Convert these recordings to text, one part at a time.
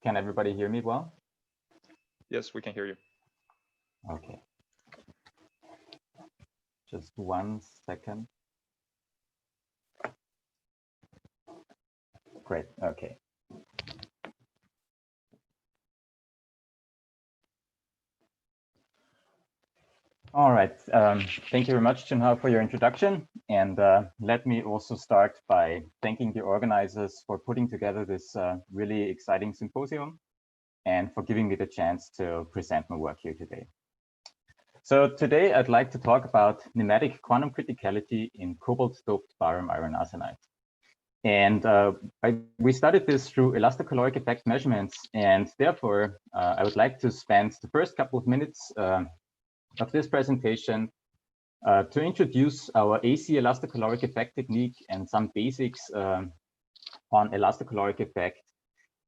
Can everybody hear me well? Yes, we can hear you. Okay. Just 1 second. Great, okay. All right, thank you very much, Junhao, for your introduction. And let me also start by thanking the organizers for putting together this really exciting symposium and for giving me the chance to present my work here today. So today I'd like to talk about nematic quantum criticality in cobalt-doped barium iron arsenide. And we studied this through elastocaloric effect measurements, and therefore I would like to spend the first couple of minutes of this presentation to introduce our AC elastocaloric effect technique and some basics on elastocaloric effect.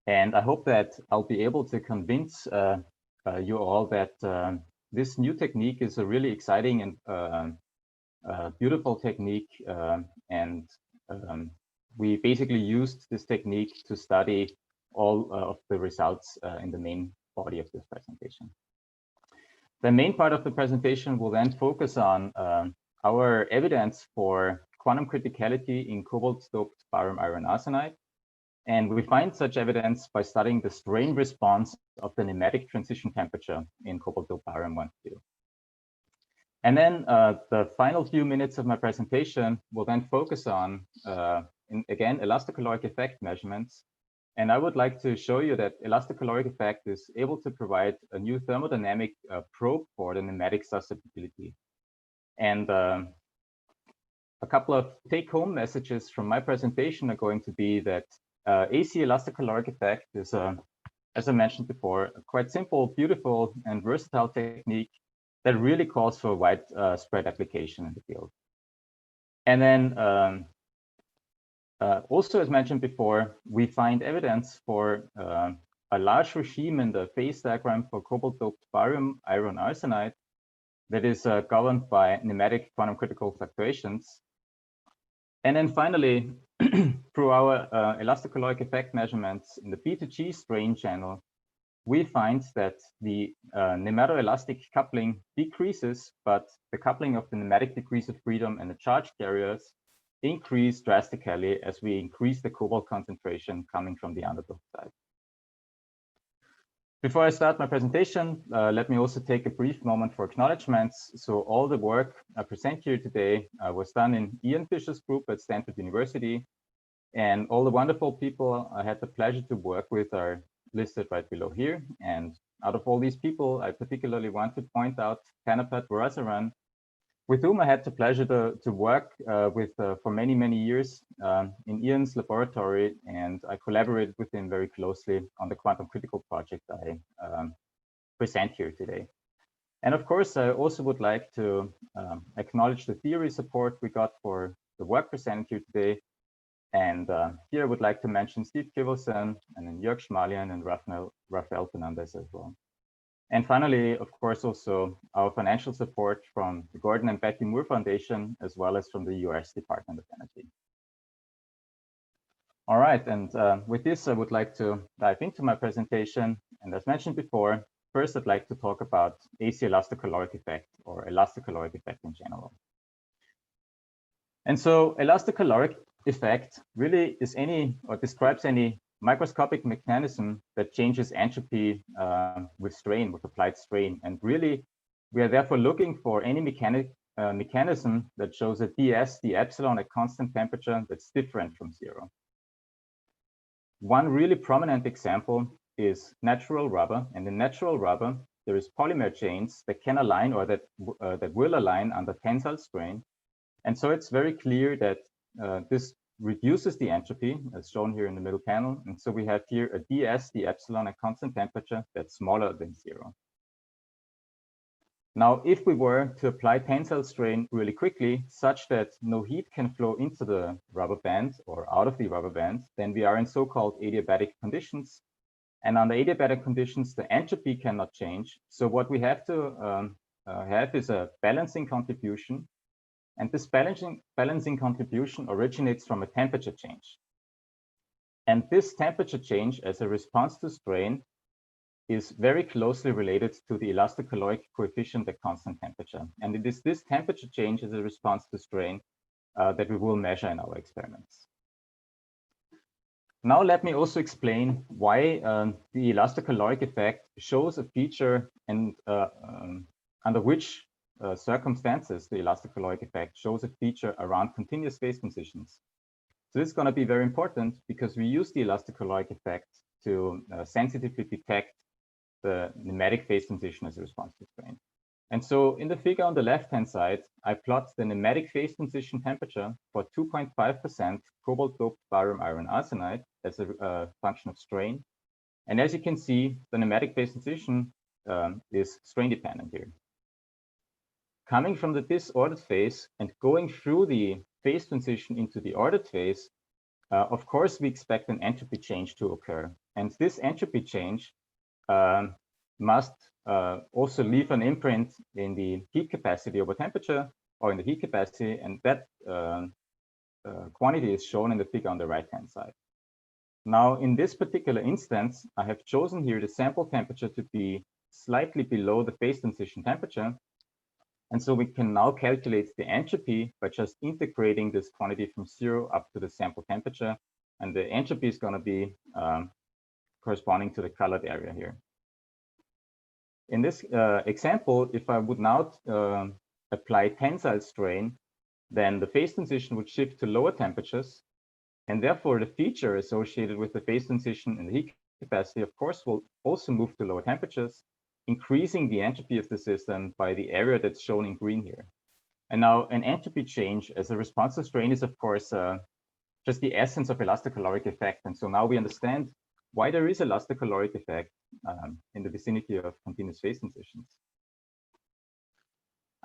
And I hope that I'll be able to convince you all that this new technique is a really exciting and beautiful technique. We basically used this technique to study all of the results in the main body of this presentation. The main part of the presentation will then focus on our evidence for quantum criticality in cobalt-doped barium iron arsenide. And we find such evidence by studying the strain response of the nematic transition temperature in cobalt-doped barium 1,2. And then the final few minutes of my presentation will then focus on, again, elastocaloric effect measurements. And I would like to show you that elastocaloric effect is able to provide a new thermodynamic probe for the nematic susceptibility. And a couple of take-home messages from my presentation are going to be that AC elastocaloric effect is, as I mentioned before, a quite simple, beautiful, and versatile technique that really calls for widespread application in the field. And then also, as mentioned before, we find evidence for a large regime in the phase diagram for cobalt-doped barium iron arsenide that is governed by nematic quantum critical fluctuations. And then finally, through our elastocaloric effect measurements in the B2G strain channel, we find that the nematoelastic coupling decreases, but the coupling of the nematic degrees of freedom and the charge carriers increase drastically as we increase the cobalt concentration coming from the underdoped side. Before I start my presentation, let me also take a brief moment for acknowledgements. So all the work I present here today was done in Ian Fisher's group at Stanford University. And all the wonderful people I had the pleasure to work with are listed right below here. And out of all these people, I particularly want to point out Kanapat Varasaran, with whom I had the pleasure to work with for many, many years in Ian's laboratory, and I collaborated with him very closely on the quantum critical project I present here today. And of course, I also would like to acknowledge the theory support we got for the work presented here today. And here I would like to mention Steve Kivelson and then Jörg Schmalian and Rafael Fernandez as well. And finally, of course, also our financial support from the Gordon and Betty Moore Foundation, as well as from the US Department of Energy. All right, and with this, I would like to dive into my presentation. And as mentioned before, first, I'd like to talk about AC elastocaloric effect or elastocaloric effect in general. And so elastocaloric effect really is describes any microscopic mechanism that changes entropy with strain, with applied strain. And really, we are therefore looking for any mechanism that shows a ds, the epsilon at constant temperature that's different from 0. One really prominent example is natural rubber. And in natural rubber, there is polymer chains that can align or that will align under tensile strain. And so it's very clear that this reduces the entropy, as shown here in the middle panel. And so we have here a ds, the epsilon at constant temperature that's smaller than 0. Now, if we were to apply tensile strain really quickly, such that no heat can flow into the rubber band or out of the rubber band, then we are in so-called adiabatic conditions. And under adiabatic conditions, the entropy cannot change. So what we have to have is a balancing contribution. And this balancing contribution originates from a temperature change. And this temperature change as a response to strain is very closely related to the elastocaloric coefficient at constant temperature. And it is this temperature change as a response to strain that we will measure in our experiments. Now let me also explain why the elastocaloric effect shows a feature and under which circumstances the elastocaloric effect shows a feature around continuous phase transitions. So this is going to be very important because we use the elastocaloric effect to sensitively detect the nematic phase transition as a response to strain. And so in the figure on the left-hand side, I plot the nematic phase transition temperature for 2.5% cobalt-doped barium iron arsenide as a function of strain. And as you can see, the nematic phase transition is strain dependent here. Coming from the disordered phase and going through the phase transition into the ordered phase, of course, we expect an entropy change to occur. And this entropy change must also leave an imprint in the heat capacity over temperature, or in the heat capacity, and that quantity is shown in the figure on the right-hand side. Now, in this particular instance, I have chosen here the sample temperature to be slightly below the phase transition temperature. And so we can now calculate the entropy by just integrating this quantity from 0 up to the sample temperature. And the entropy is going to be corresponding to the colored area here. In this example, if I would now apply tensile strain, then the phase transition would shift to lower temperatures. And therefore, the feature associated with the phase transition and the heat capacity, of course, will also move to lower temperatures, increasing the entropy of the system by the area that's shown in green here. And now an entropy change as a response to strain is, of course, just the essence of elastocaloric effect. And so now we understand why there is elastocaloric effect in the vicinity of continuous phase transitions.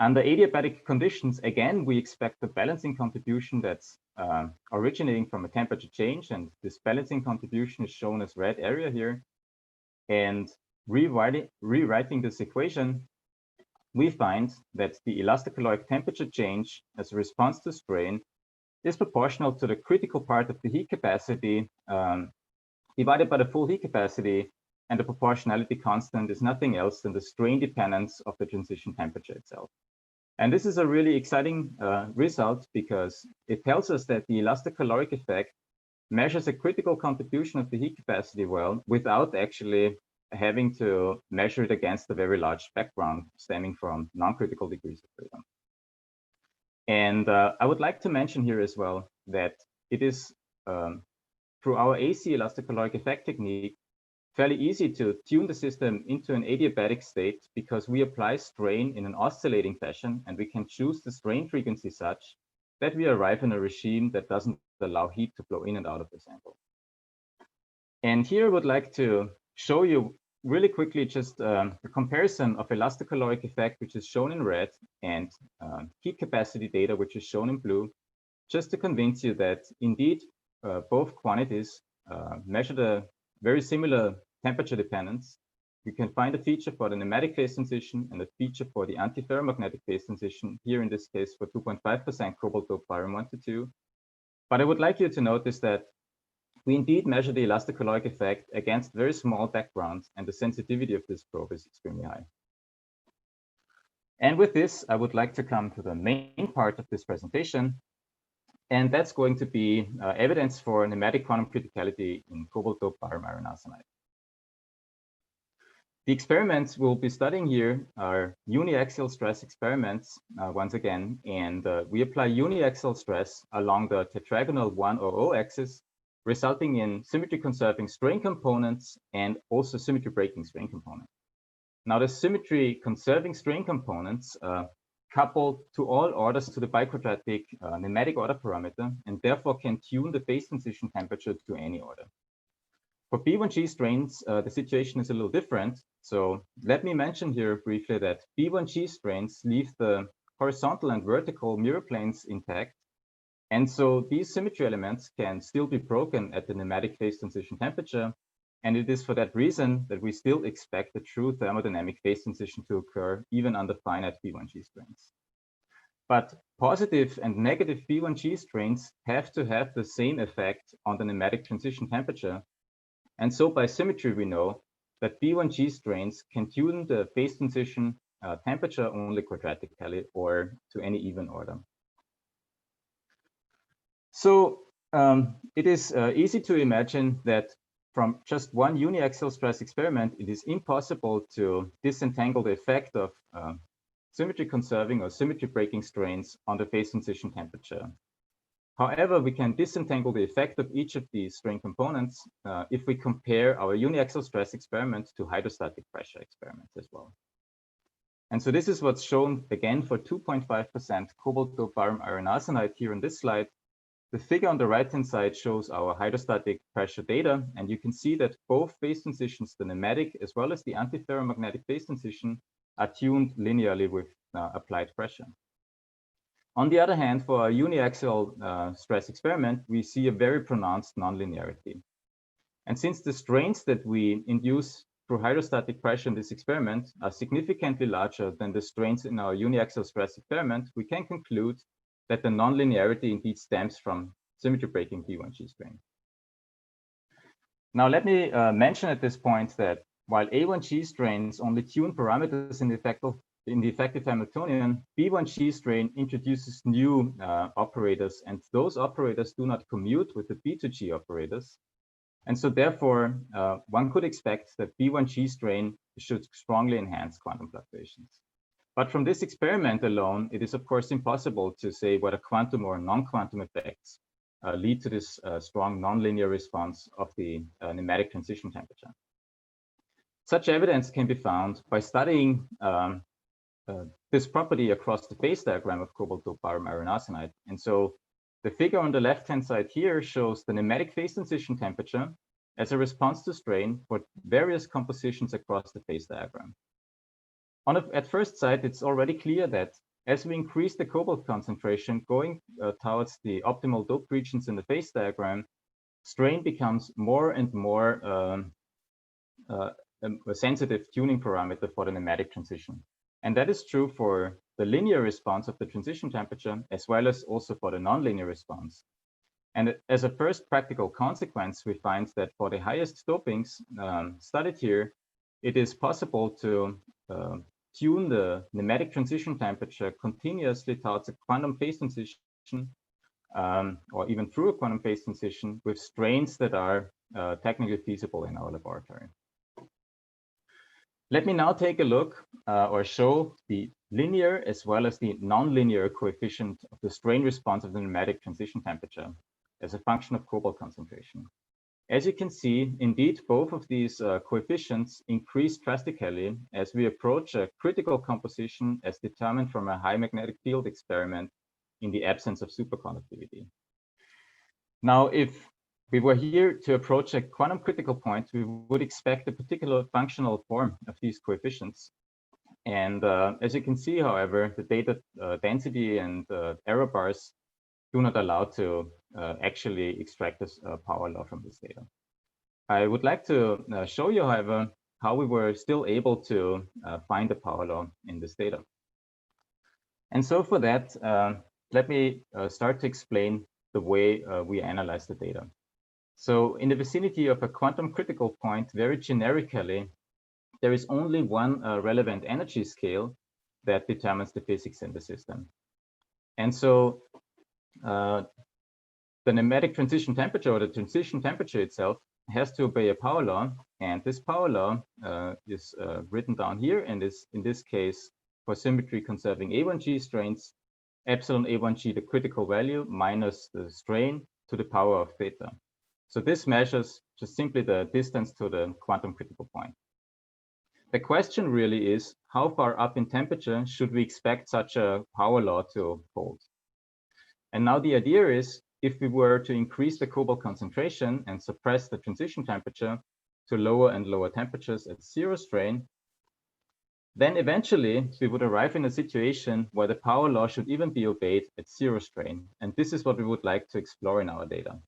Under adiabatic conditions, again, we expect a balancing contribution that's originating from a temperature change. And this balancing contribution is shown as red area here. And rewriting this equation, we find that the elastocaloric temperature change as a response to strain is proportional to the critical part of the heat capacity divided by the full heat capacity, and the proportionality constant is nothing else than the strain dependence of the transition temperature itself. And this is a really exciting result because it tells us that the elastocaloric effect measures a critical contribution of the heat capacity well without actually having to measure it against a very large background stemming from non-critical degrees of freedom. And I would like to mention here as well that it is through our AC elastocaloric effect technique fairly easy to tune the system into an adiabatic state because we apply strain in an oscillating fashion, and we can choose the strain frequency such that we arrive in a regime that doesn't allow heat to flow in and out of the sample. And here I would like to show you really quickly just a comparison of elastocaloric effect, which is shown in red, and heat capacity data, which is shown in blue, just to convince you that indeed both quantities measure the very similar temperature dependence. We can find a feature for the nematic phase transition and a feature for the antiferromagnetic phase transition, here in this case for 2.5% cobalt-doped barium 122. But I would like you to notice that we indeed measure the elastocaloric effect against very small backgrounds, and the sensitivity of this probe is extremely high. And with this, I would like to come to the main part of this presentation, and that's going to be evidence for nematic quantum criticality in cobalt-doped barium iron arsenide. The experiments we'll be studying here are uniaxial stress experiments, once again, and we apply uniaxial stress along the tetragonal 1 or O axis, resulting in symmetry-conserving strain components and also symmetry-breaking strain components. Now, the symmetry-conserving strain components couple to all orders to the biquadratic nematic order parameter, and therefore can tune the phase transition temperature to any order. For B1G strains, the situation is a little different. So let me mention here briefly that B1G strains leave the horizontal and vertical mirror planes intact. And so these symmetry elements can still be broken at the nematic phase transition temperature. And it is for that reason that we still expect a true thermodynamic phase transition to occur even under finite B1G strains. But positive and negative B1G strains have to have the same effect on the nematic transition temperature. And so by symmetry, we know that B1G strains can tune the phase transition temperature only quadratically or to any even order. So it is easy to imagine that from just one uniaxial stress experiment, it is impossible to disentangle the effect of symmetry conserving or symmetry breaking strains on the phase transition temperature. However, we can disentangle the effect of each of these strain components if we compare our uniaxial stress experiment to hydrostatic pressure experiments as well. And so this is what's shown again for 2.5% cobalt doped barium iron arsenide here on this slide. The figure on the right-hand side shows our hydrostatic pressure data, and you can see that both phase transitions, the nematic as well as the antiferromagnetic phase transition, are tuned linearly with applied pressure. On the other hand, for a uniaxial stress experiment, we see a very pronounced nonlinearity. And since the strains that we induce through hydrostatic pressure in this experiment are significantly larger than the strains in our uniaxial stress experiment, we can conclude that the nonlinearity indeed stems from symmetry breaking B1G strain. Now, let me mention at this point that while A1G strains only tune parameters in the effective Hamiltonian, B1G strain introduces new operators, and those operators do not commute with the B2G operators. And so therefore, one could expect that B1G strain should strongly enhance quantum fluctuations. But from this experiment alone, it is of course impossible to say whether quantum or non-quantum effects lead to this strong nonlinear response of the nematic transition temperature. Such evidence can be found by studying this property across the phase diagram of cobalt doped barium iron arsenide. And so the figure on the left-hand side here shows the nematic phase transition temperature as a response to strain for various compositions across the phase diagram. At first sight, it's already clear that as we increase the cobalt concentration going towards the optimal doped regions in the phase diagram, strain becomes more and more a sensitive tuning parameter for the nematic transition. And that is true for the linear response of the transition temperature, as well as also for the nonlinear response. And as a first practical consequence, we find that for the highest dopings studied here, it is possible to tune the nematic transition temperature continuously towards a quantum phase transition, or even through a quantum phase transition with strains that are technically feasible in our laboratory. Let me now take a look or show the linear as well as the nonlinear coefficient of the strain response of the nematic transition temperature as a function of cobalt concentration. As you can see, indeed, both of these coefficients increase drastically as we approach a critical composition as determined from a high magnetic field experiment in the absence of superconductivity. Now, if we were here to approach a quantum critical point, we would expect a particular functional form of these coefficients. And as you can see, however, the data density and error bars do not allow to actually extract this power law from this data. I would like to show you, however, how we were still able to find the power law in this data. And so for that, let me start to explain the way we analyze the data. So in the vicinity of a quantum critical point, very generically, there is only one relevant energy scale that determines the physics in the system. And so the nematic transition temperature, or the transition temperature itself, has to obey a power law. And this power law is written down here, and is in this case for symmetry conserving A1G strains, epsilon A1G, the critical value, minus the strain to the power of theta. So this measures just simply the distance to the quantum critical point. The question really is, how far up in temperature should we expect such a power law to hold? And now the idea is, if we were to increase the cobalt concentration and suppress the transition temperature to lower and lower temperatures at zero strain, then eventually we would arrive in a situation where the power law should even be obeyed at zero strain. And this is what we would like to explore in our data.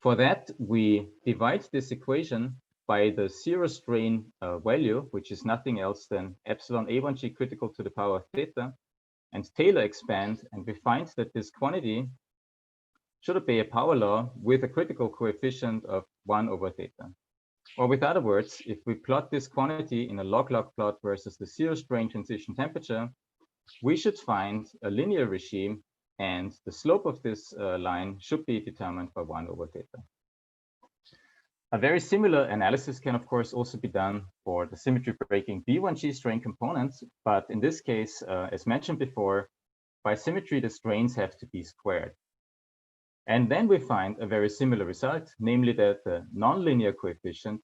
For that, we divide this equation by the zero strain value, which is nothing else than epsilon A1G critical to the power of theta, and Taylor expand, and we find that this quantity should obey a power law with a critical coefficient of 1 over theta. Or with other words, if we plot this quantity in a log-log plot versus the zero strain transition temperature, we should find a linear regime, and the slope of this line should be determined by 1 over theta. A very similar analysis can, of course, also be done for the symmetry breaking B1G strain components, but in this case, as mentioned before, by symmetry, the strains have to be squared. And then we find a very similar result, namely that the nonlinear coefficient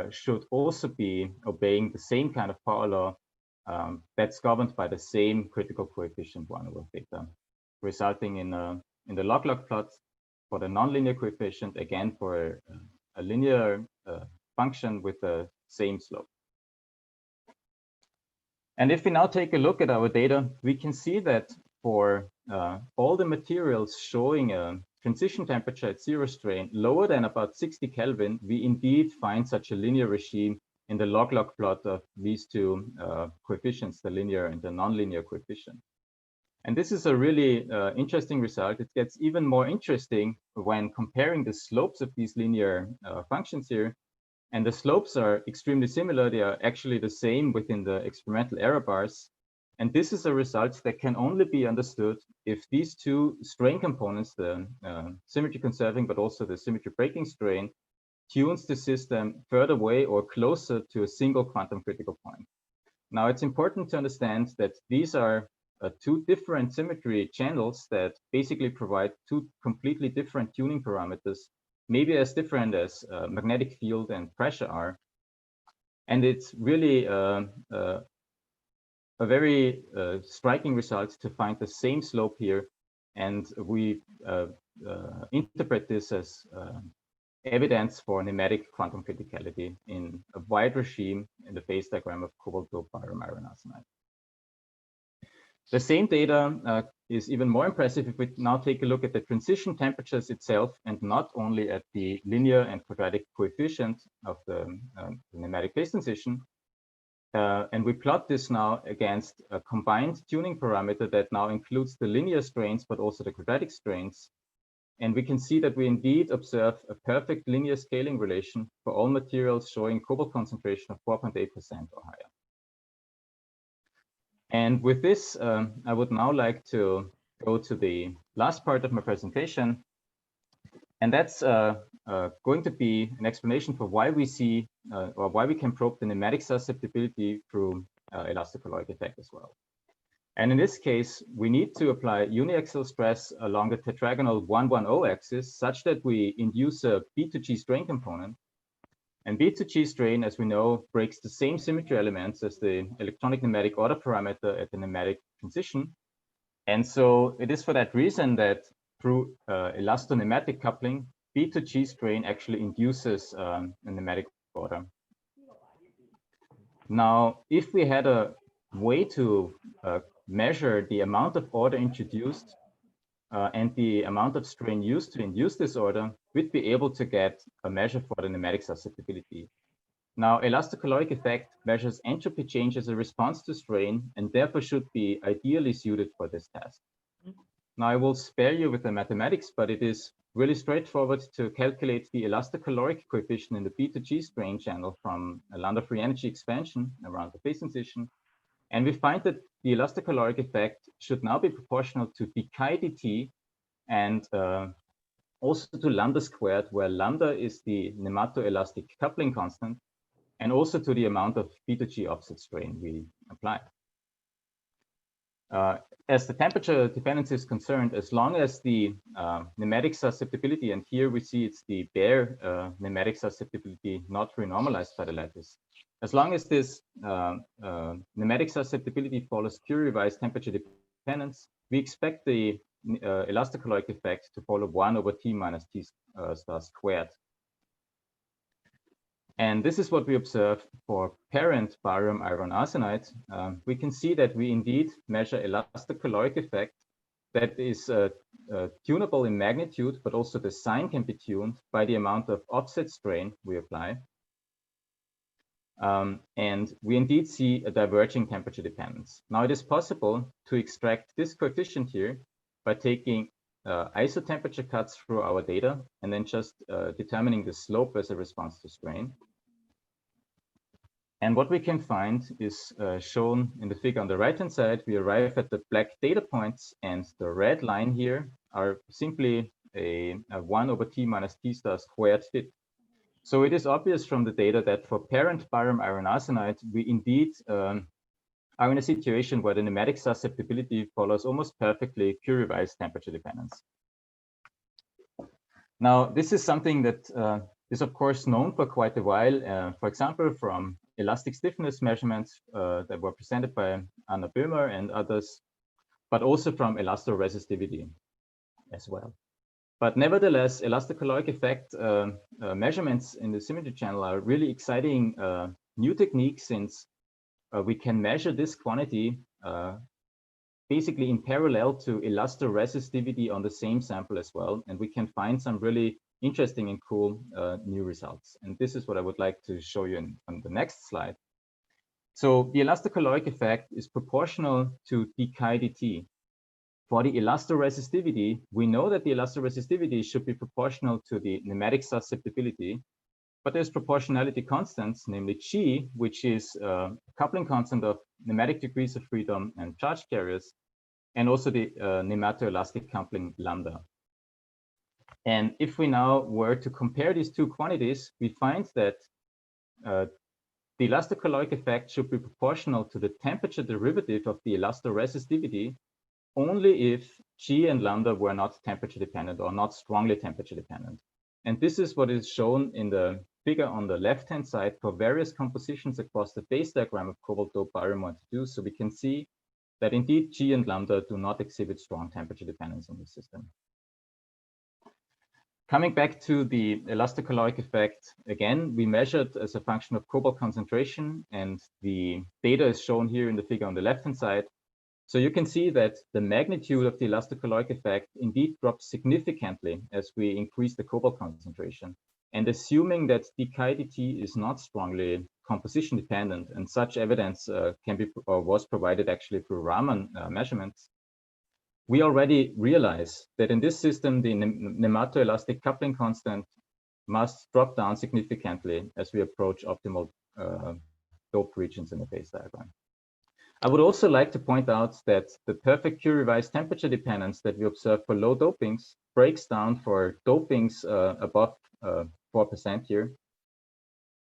should also be obeying the same kind of power law that's governed by the same critical coefficient 1 over theta, resulting in the log-log plot for the nonlinear coefficient, again for a linear function with the same slope. And if we now take a look at our data, we can see that for all the materials showing a transition temperature at zero strain lower than about 60 Kelvin, we indeed find such a linear regime in the log-log plot of these two coefficients, the linear and the nonlinear coefficient. And this is a really interesting result. It gets even more interesting when comparing the slopes of these linear functions here. And the slopes are extremely similar. They are actually the same within the experimental error bars. And this is a result that can only be understood if these two strain components, the symmetry conserving, but also the symmetry breaking strain, tunes the system further away or closer to a single quantum critical point. Now, it's important to understand that these are two different symmetry channels that basically provide two completely different tuning parameters, maybe as different as magnetic field and pressure are. And it's really a very striking result to find the same slope here. And we interpret this as evidence for nematic quantum criticality in a wide regime in the phase diagram of cobalt-doped barium iron arsenide. The same data is even more impressive if we now take a look at the transition temperatures itself and not only at the linear and quadratic coefficient of the nematic phase transition. And we plot this now against a combined tuning parameter that now includes the linear strains, but also the quadratic strains. And we can see that we indeed observe a perfect linear scaling relation for all materials showing cobalt concentration of 4.8% or higher. And with this, I would now like to go to the last part of my presentation. And that's going to be an explanation for why we see or why we can probe the nematic susceptibility through elastocaloric effect as well. And in this case, we need to apply uniaxial stress along the tetragonal 110 axis such that we induce a B2G strain component. And B2G strain, as we know, breaks the same symmetry elements as the electronic nematic order parameter at the nematic transition. And so it is for that reason that through elastonematic coupling, B2G strain actually induces a nematic order. Now, if we had a way to measure the amount of order introduced and the amount of strain used to induce this order, we'd be able to get a measure for the nematic susceptibility. Now, elastocaloric effect measures entropy change as a response to strain and therefore should be ideally suited for this task. Now, I will spare you with the mathematics, but it is really straightforward to calculate the elastocaloric coefficient in the B2G strain channel from a lambda free energy expansion around the phase transition. And we find that the elastocaloric effect should now be proportional to dk dt and also to lambda squared, where lambda is the nematoelastic coupling constant, and also to the amount of B2G offset strain we apply. As the temperature dependence is concerned, as long as the nematic susceptibility, and here we see it's the bare nematic susceptibility not renormalized by the lattice, as long as this nematic susceptibility follows Curie-wise temperature dependence, we expect the elastocaloric effect to follow 1 over T minus T star squared. And this is what we observe for parent barium iron arsenide. We can see that we indeed measure elastocaloric effect that is tunable in magnitude, but also the sign can be tuned by the amount of offset strain we apply. And we indeed see a diverging temperature dependence. Now it is possible to extract this coefficient here by taking isotemperature cuts through our data and then just determining the slope as a response to strain. And what we can find is shown in the figure on the right-hand side. We arrive at the black data points, and the red line here are simply a 1 over t minus t star squared fit. So it is obvious from the data that for parent barium iron arsenide, we indeed are in a situation where the nematic susceptibility follows almost perfectly Curie-Weiss temperature dependence. Now, this is something that is of course known for quite a while, for example, from elastic stiffness measurements that were presented by Anna Böhmer and others, but also from elastoresistivity as well. But nevertheless, elastocaloric effect measurements in the symmetry channel are really exciting new techniques, since we can measure this quantity basically in parallel to elastoresistivity on the same sample as well. And we can find some really interesting and cool new results. And this is what I would like to show you on the next slide. So the elastocaloric effect is proportional to dchi dt. For the elastoresistivity, we know that the elastoresistivity should be proportional to the nematic susceptibility, but there's proportionality constants, namely G, which is a coupling constant of nematic degrees of freedom and charge carriers, and also the nematoelastic coupling lambda. And if we now were to compare these two quantities, we find that the elastocaloric effect should be proportional to the temperature derivative of the elastoresistivity only if G and lambda were not temperature dependent or not strongly temperature dependent. And this is what is shown in the figure on the left-hand side for various compositions across the phase diagram of cobalt doped barium 122. So we can see that indeed G and lambda do not exhibit strong temperature dependence in the system. Coming back to the elastocaloric effect, again, we measured as a function of cobalt concentration, and the data is shown here in the figure on the left-hand side. So you can see that the magnitude of the elastocaloric effect indeed drops significantly as we increase the cobalt concentration. And assuming that dchi dt is not strongly composition dependent, and such evidence can be or was provided actually through Raman measurements, we already realize that in this system, the nematoelastic coupling constant must drop down significantly as we approach optimal doped regions in the phase diagram. I would also like to point out that the perfect Curie-Weiss temperature dependence that we observe for low dopings breaks down for dopings above 4% here,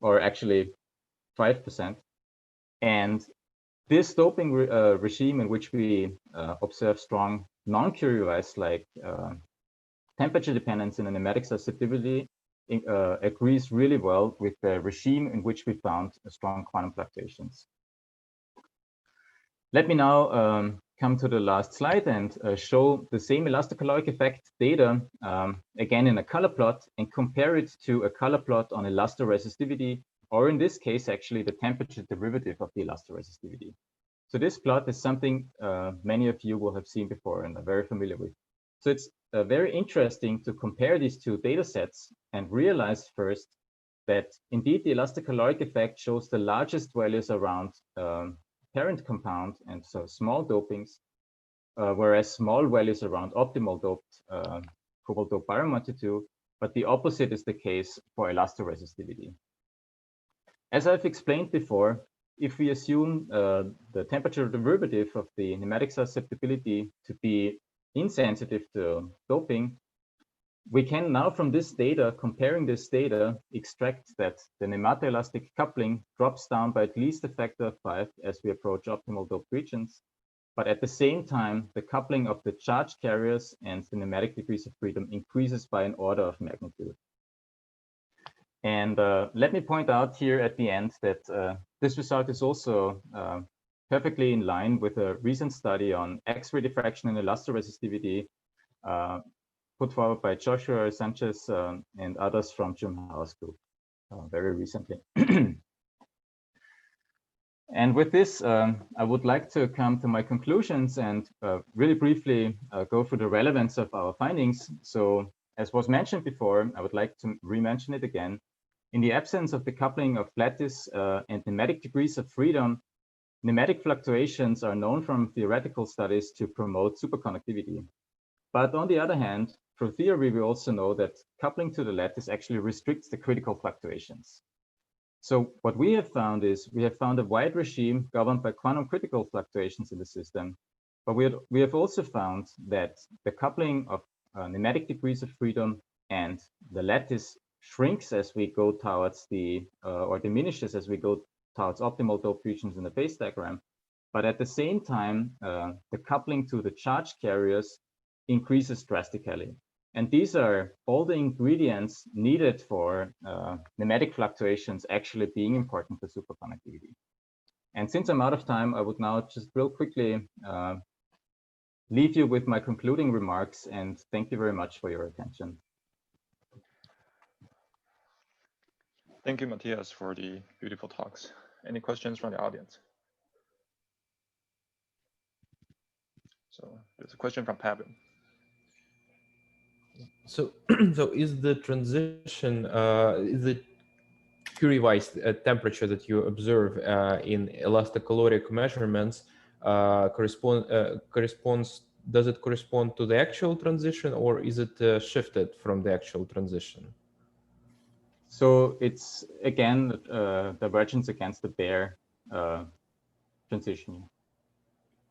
or actually 5%. And this doping regime in which we observe strong non-Curie-Weiss like temperature dependence in a nematic susceptibility agrees really well with the regime in which we found strong quantum fluctuations. Let me now come to the last slide and show the same elastocaloric effect data again in a color plot and compare it to a color plot on elastoresistivity, or in this case, actually the temperature derivative of the elastoresistivity. So this plot is something many of you will have seen before and are very familiar with. So it's very interesting to compare these two data sets and realize first that indeed the elastocaloric effect shows the largest values around parent compound, and so small dopings, whereas small values around optimal doped cobalt doped barium 122, but the opposite is the case for elastoresistivity. As I've explained before, if we assume the temperature derivative of the nematic susceptibility to be insensitive to doping, we can now from this data, comparing this data, extract that the nematoelastic coupling drops down by at least a factor of 5 as we approach optimal doped regions. But at the same time, the coupling of the charge carriers and the nematic degrees of freedom increases by an order of magnitude. And let me point out here at the end that this result is also perfectly in line with a recent study on X-ray diffraction and elastoresistivity put forward by Joshua Sanchez and others from Jim Howe's group very recently. And with this, I would like to come to my conclusions and really briefly go through the relevance of our findings. So as was mentioned before, I would like to re-mention it again. in the absence of the coupling of lattice and nematic degrees of freedom, nematic fluctuations are known from theoretical studies to promote superconductivity. But on the other hand, through theory, we also know that coupling to the lattice actually restricts the critical fluctuations. So what we have found is we have found a wide regime governed by quantum critical fluctuations in the system. But we have also found that the coupling of nematic degrees of freedom and the lattice shrinks as we go towards the, or diminishes as we go towards optimal dope regions in the phase diagram. But at the same time, the coupling to the charge carriers increases drastically. And these are all the ingredients needed for nematic fluctuations actually being important for superconductivity. And since I'm out of time, I would now just real quickly leave you with my concluding remarks, and thank you very much for your attention. Thank you, Matthias, for the beautiful talks. Any questions from the audience? So there's a question from Pablo. So, so is the transition, is the Curie-wise temperature that you observe in elastocaloric measurements corresponds? Does it correspond to the actual transition, or is it shifted from the actual transition? So it's again divergence against the bare transition.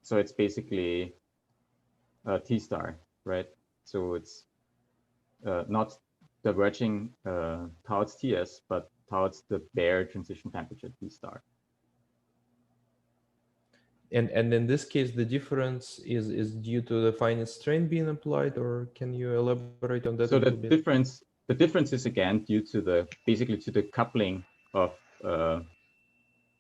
So it's basically T star, right? So it's not diverging towards TS, but towards the bare transition temperature T star. And in this case, the difference is due to the finite strain being applied, or can you elaborate on that? So the difference is again due to basically to the coupling of the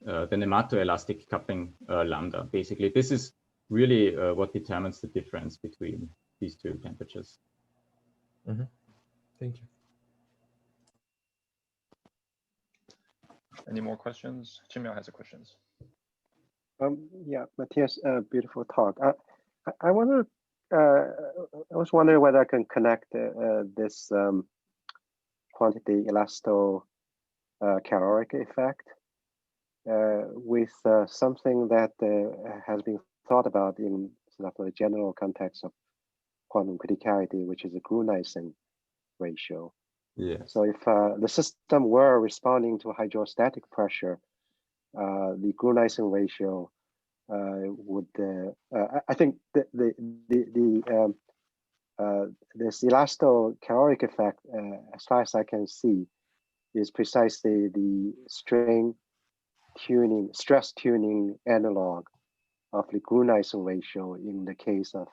nematoelastic coupling lambda. Basically, this is really what determines the difference between these two temperatures. Mm-hmm. Thank you. Any more questions? Chimel has a questions. Yeah, Matthias, beautiful talk. I wonder, I was wondering whether I can connect this quantity elastocaloric effect with something that has been thought about in sort of the general context of quantum criticality, which is a Gruneisen ratio. Yes. So if the system were responding to hydrostatic pressure, the Gruneisen ratio would, I think this elastocaloric effect, as far as I can see, is precisely the strain tuning, stress tuning analog of the Gruneisen ratio in the case of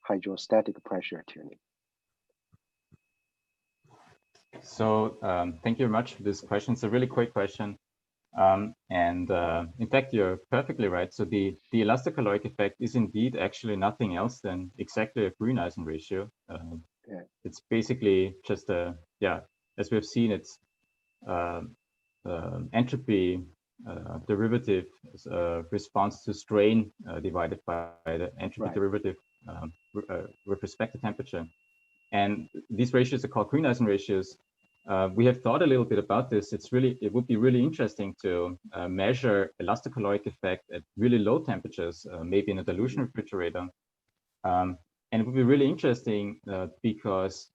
hydrostatic pressure tuning. So thank you very much for this question. It's a really quick question. In fact, you're perfectly right. So the elastocaloric effect is indeed actually nothing else than exactly a Gruneisen ratio. It's basically just a, as we've seen, it's entropy derivative response to strain divided by the entropy derivative with respect to temperature. And these ratios are called Gruneisen ratios. We have thought a little bit about this. It would be really interesting to measure elastocaloric effect at really low temperatures, maybe in a dilution refrigerator. And it would be really interesting because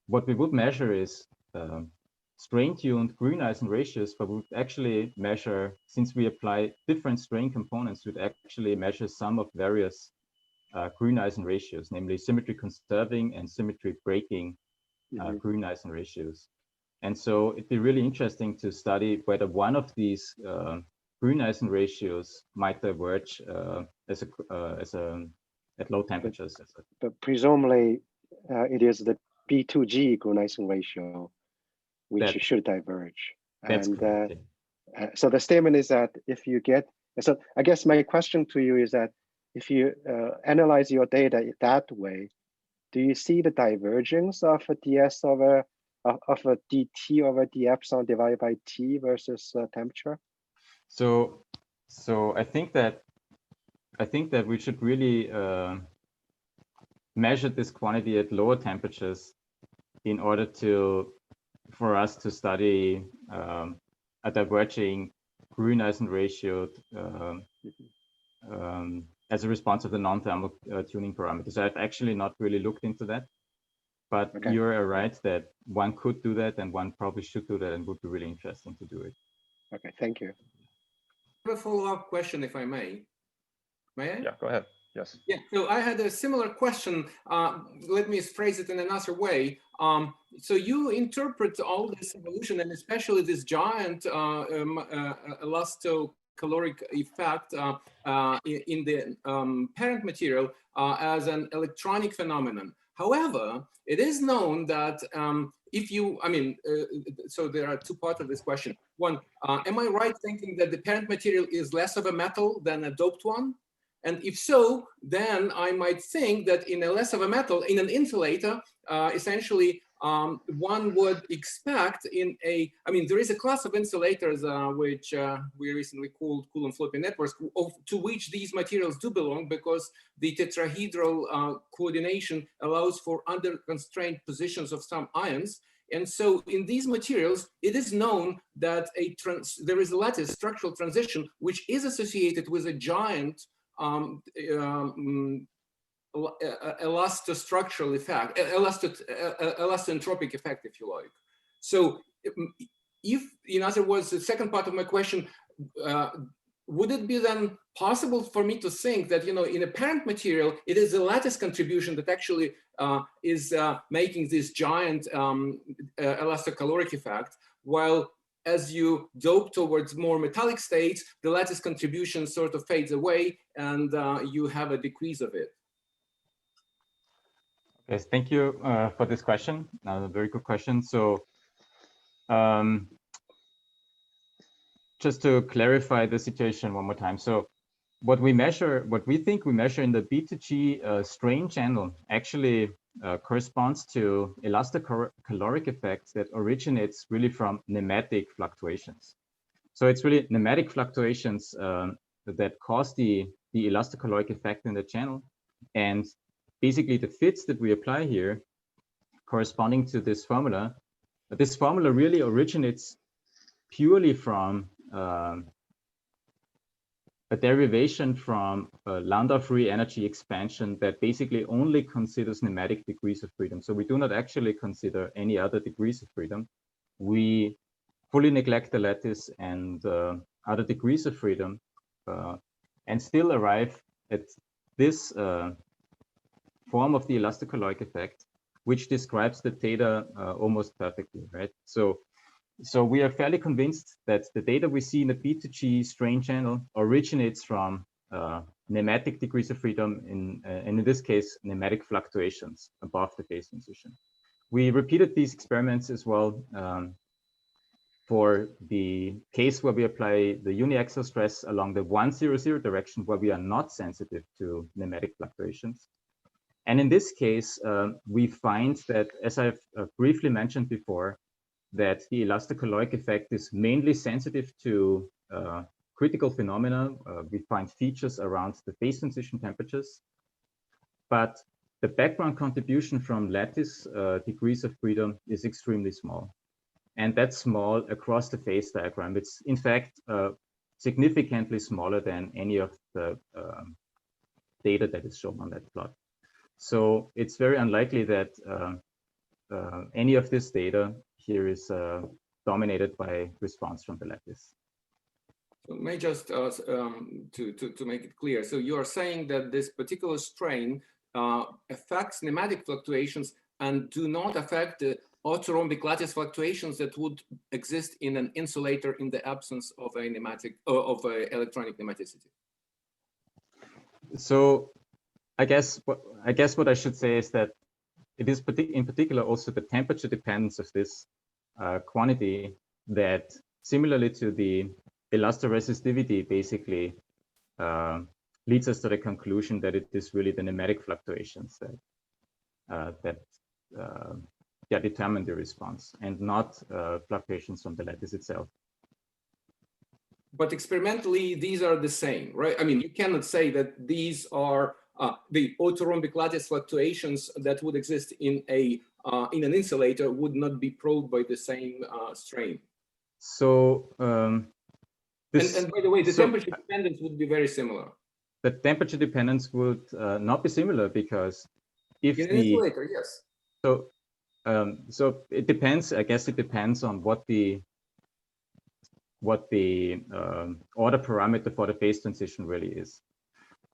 what we would measure is strain-tuned Gruneisen ratios, but we would actually measure, since we apply different strain components, we'd actually measure some of various Gruneisen ratios, namely symmetry conserving and symmetry breaking Gruneisen ratios. And so it'd be really interesting to study whether one of these Gruneisen ratios might diverge at low temperatures. But presumably it is the B2G Gruneisen ratio which should diverge. That's correct. So the statement is that if you get, so I guess my question to you is that if you analyze your data that way, do you see the divergence of a ds over of a dt over d epsilon divided by t versus temperature? So I think that we should really measure this quantity at lower temperatures in order to for us to study a diverging Grüneisen ratio as a response of the non-thermal tuning parameters. I've actually not really looked into that, but Okay. you're right that one could do that, and one probably should do that, and would be really interesting to do it. Okay, thank you. I have a follow-up question, if I may. May I? Yeah, go ahead. Yes. Yeah, so I had a similar question. Let me phrase it in another way. So you interpret all this evolution, and especially this giant elastocaloric effect in the parent material as an electronic phenomenon. However, it is known that if you, so there are two parts of this question. One, am I right thinking that the parent material is less of a metal than a doped one? And if so, then I might think that in a less of a metal, in an insulator, essentially one would expect in a, there is a class of insulators which we recently called Coulomb floppy networks, to which these materials do belong, because the tetrahedral coordination allows for under constrained positions of some ions. And so in these materials, it is known that there is a lattice structural transition, which is associated with a giant elastostructural effect, elastoentropic effect, if you like. So if, in other words, the second part of my question, would it be then possible for me to think that, in a parent material, it is the lattice contribution that actually is making this giant elastocaloric effect, while as you dope towards more metallic states, the lattice contribution sort of fades away, and you have a decrease of it? Yes, thank you for this question. A very good question. So just to clarify the situation one more time. So what we think we measure in the B2G strain channel actually corresponds to elastocaloric effects that originates really from nematic fluctuations. So it's really nematic fluctuations that cause the elastocaloric effect in the channel. And basically the fits that we apply here corresponding to this formula really originates purely from a derivation from Landau free energy expansion that basically only considers nematic degrees of freedom. So we do not actually consider any other degrees of freedom. We fully neglect the lattice and other degrees of freedom and still arrive at this form of the elastocaloric effect, which describes the data almost perfectly, right? So we are fairly convinced that the data we see in the B2G strain channel originates from nematic degrees of freedom, and in this case, nematic fluctuations above the phase transition. We repeated these experiments as well for the case where we apply the uniaxial stress along the 100 direction, where we are not sensitive to nematic fluctuations. And in this case, we find that, as I've briefly mentioned before, that the elastocaloric effect is mainly sensitive to critical phenomena. We find features around the phase transition temperatures, but the background contribution from lattice degrees of freedom is extremely small. And that's small across the phase diagram. It's in fact significantly smaller than any of the data that is shown on that plot. So it's very unlikely that any of this data here is dominated by response from the lattice. So may just to make it clear, so you are saying that this particular strain affects nematic fluctuations and do not affect the orthorhombic lattice fluctuations that would exist in an insulator in the absence of a nematic of a electronic nematicity. So I guess what I should say is that it is in particular also the temperature dependence of this quantity that, similarly to the elastoresistivity, basically leads us to the conclusion that it is really the nematic fluctuations that determine the response, and not fluctuations from the lattice itself. But experimentally, these are the same, right? I mean, you cannot say that these are the orthorhombic lattice fluctuations that would exist in a in an insulator would not be probed by the same strain. So And by the way, the temperature dependence would be very similar. The temperature dependence would not be similar, because if in an insulator, yes. So it depends. I guess it depends on what the order parameter for the phase transition really is.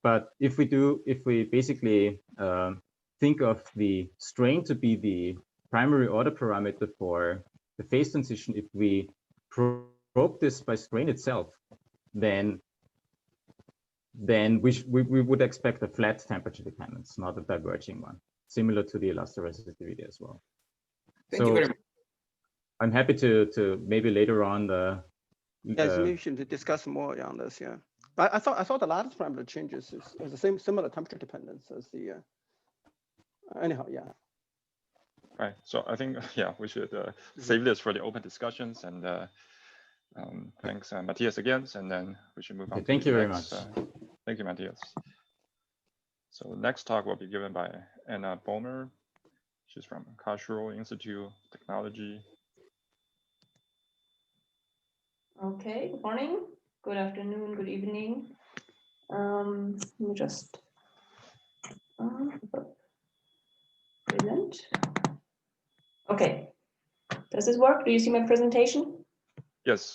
But if we basically think of the strain to be the primary order parameter for the phase transition, if we probe this by strain itself, then we would expect a flat temperature dependence, not a diverging one, similar to the elastoresitivity as well. Thank you very much. I'm happy to maybe later on Yes, maybe we should discuss more on this. Yeah, I thought the lattice parameter changes is the same similar temperature dependence as the. Anyhow, yeah. Right. So I think we should save this for the open discussions, and thanks Matthias again, and then we should move on. Thank you very much. Thank you, Matthias. So the next talk will be given by Anna Bomer. She's from Karlsruhe Institute of Technology. Okay, good morning, good afternoon, good evening. Let me just present. Okay, does this work? Do you see my presentation? Yes.